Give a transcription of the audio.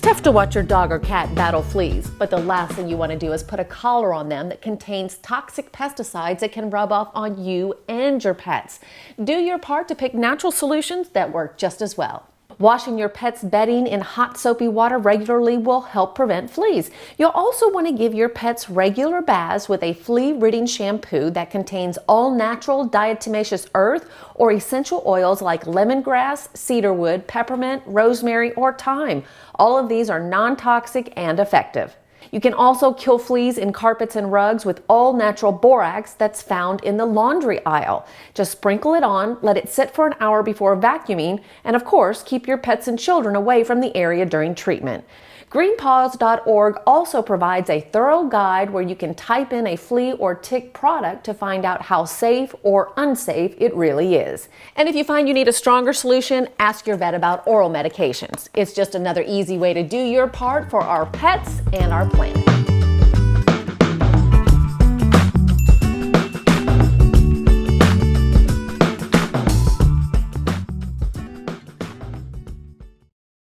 tough to watch your dog or cat battle fleas, but the last thing you want to do is put a collar on them that contains toxic pesticides that can rub off on you and your pets. Do your part to pick natural solutions that work just as well. Washing your pet's bedding in hot soapy water regularly will help prevent fleas. You'll also want to give your pets regular baths with a flea-ridding shampoo that contains all-natural diatomaceous earth or essential oils like lemongrass, cedarwood, peppermint, rosemary, or thyme. All of these are non-toxic and effective. You can also kill fleas in carpets and rugs with all-natural borax that's found in the laundry aisle. Just sprinkle it on, let it sit for an hour before vacuuming, and of course, keep your pets and children away from the area during treatment. Greenpaws.org also provides a thorough guide where you can type in a flea or tick product to find out how safe or unsafe it really is. And if you find you need a stronger solution, ask your vet about oral medications. It's just another easy way to do your part for our pets and our planet.